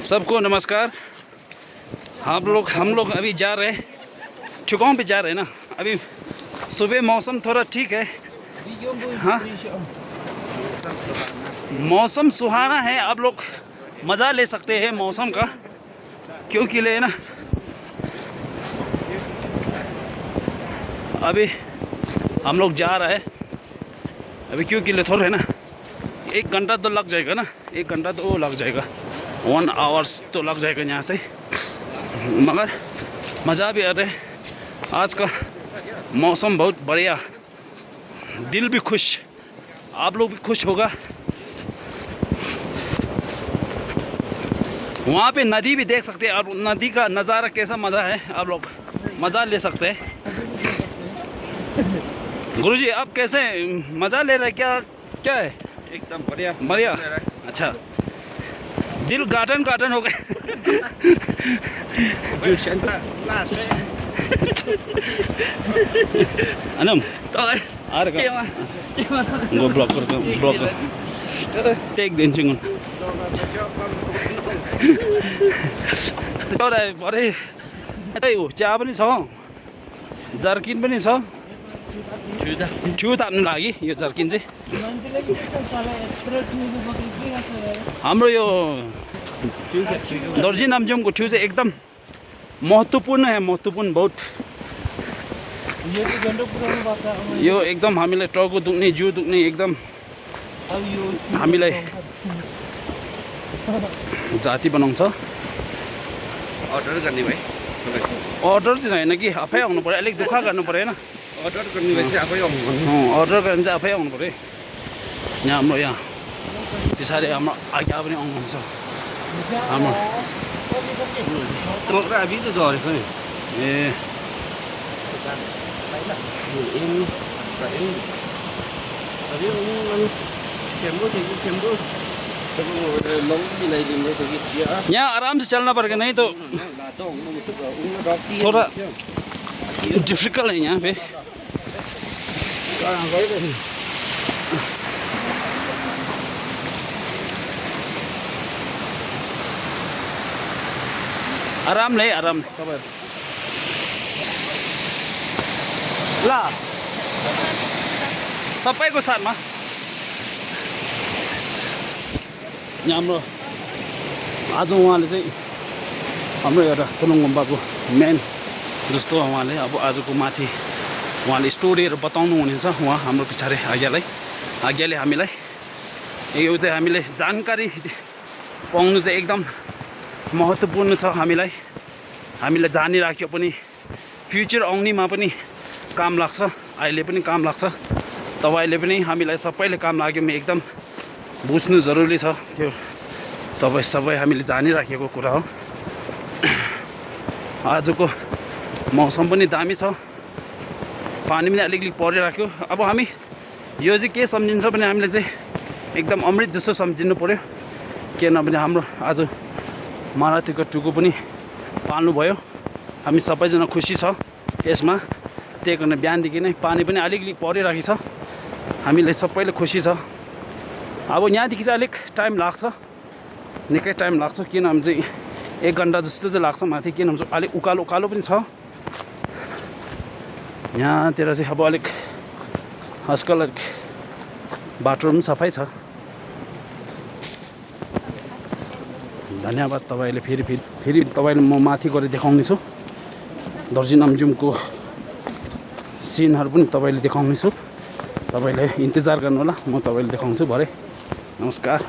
सबको नमस्कार। हम लोग अभी जा रहे हैं, ठिकानों पे जा रहे हैं ना। अभी सुबह मौसम थोड़ा ठीक है, हाँ मौसम सुहाना है। आप लोग मज़ा ले सकते हैं मौसम का, क्योंकि ले ना अभी हम लोग जा रहे हैं अभी, क्योंकि ले थोड़ा है ना 1 घंटा तो लग जाएगा ना, 1 घंटा तो लग जाएगा, 1 आवर्स तो लग जाएगा यहाँ से। मगर मज़ा भी आ रहा है। आज का मौसम बहुत बढ़िया, दिल भी खुश, आप लोग भी खुश होगा। वहाँ पे नदी भी देख सकते हैं आप, नदी का नज़ारा कैसा मज़ा है, आप लोग मज़ा ले सकते हैं। गुरुजी आप कैसे मज़ा ले रहे हैं? क्या है? एकदम बढ़िया बढ़िया। अच्छा, दिल गार्डन हो गए। अनम आ रहा गो ब्लॉक कर टेक दिन्छु भरे चिया पनि छ, जर्किन पनि छ। ठिउ ताप्नु लागि यो जर्किन चाहिँ हाम्रो यो दर्जी नाम्चुमको ठिउ चाहिँ एकदम महत्त्वपूर्ण है, महत्त्वपूर्ण बहुत। यो एकदम हामीलाई टाउको दुख्ने, जिउ दुख्ने एकदम हामीलाई जाति बनाउँछ। अर्डर गर्ने भाइ, अर्डर चाहिँ होइन कि आफै आउनु पऱ्यो, अलिक दुःख गर्नु पऱ्यो होइन। अर्डर गर्ने भाइ चाहिँ आफै आउनु पर्छ। अर्डर गर्ने चाहिँ आफै आउनु पऱ्यो। यहाँ हाम्रो यहाँ पछाडि हाम्रो आज्ञा पनि आउनुहुन्छ हाम्रो टोक्रा अभी त झरेको नि। ए यहाँ आराम से चलना पड़ेगा, नहीं तो थोड़ा डिफिकल्ट है यहाँ पे। आराम ले ला सबैको साथमा। यहाँ हाम्रो आज उहाँले चाहिँ हाम्रो एउटा तुलुङ गुम्बाको मेन जस्तो उहाँले अब आजको माथि उहाँले स्टोरीहरू बताउनु हुनेछ। उहाँ हाम्रो पछाडि आज्ञाले हामीलाई यो चाहिँ हामीले जानकारी पाउनु चाहिँ एकदम महत्त्वपूर्ण छ। हामीलाई जानिराख्यो पनि फ्युचर आउनेमा पनि काम लाग्छ, अहिले पनि काम लाग्छ, तपाईँले पनि हामीलाई सबैले काम लाग्यो भने एकदम बुझ्नु जरुरी छ। त्यो सबै हामीले जानिराखेको कुरा हो। आजको मौसम पनि दामी छ, पानी पनि अलिकति परिराख्यो। अब हामी यो चाहिँ के सम्झिन्छ भने हामीले चाहिँ एकदम अमृत जस्तो सम्झिनु पऱ्यो। किन भने हाम्रो आज मारातीको टुकु पनि पाल्नु भयो, हामी सबैजना खुसी छ यसमा। त्यही कारण बिहानदेखि नै पानी पनि अलिकति परिराखेको छ, हामीलाई सबैले खुसी छ। अब यहाँदेखि चाहिँ अलिक टाइम लाग्छ, निकै टाइम लाग्छ, किनभने चाहिँ 1 घन्टा जस्तो चाहिँ लाग्छ माथि, किनभने अलिक उकालो पनि छ यहाँतिर चाहिँ। अब अलिक आजकल अलिक बाटो पनि सफाइ छ। धन्यवाद तपाईँले। फेरि तपाईँले म माथि गएर देखाउने छु, दर्जी नाम्चुमको सिनहरू पनि तपाईँले देखाउने छु। तपाईँले इन्तजार गर्नु होला, म तपाईँले देखाउँछु भरे। नमस्कार।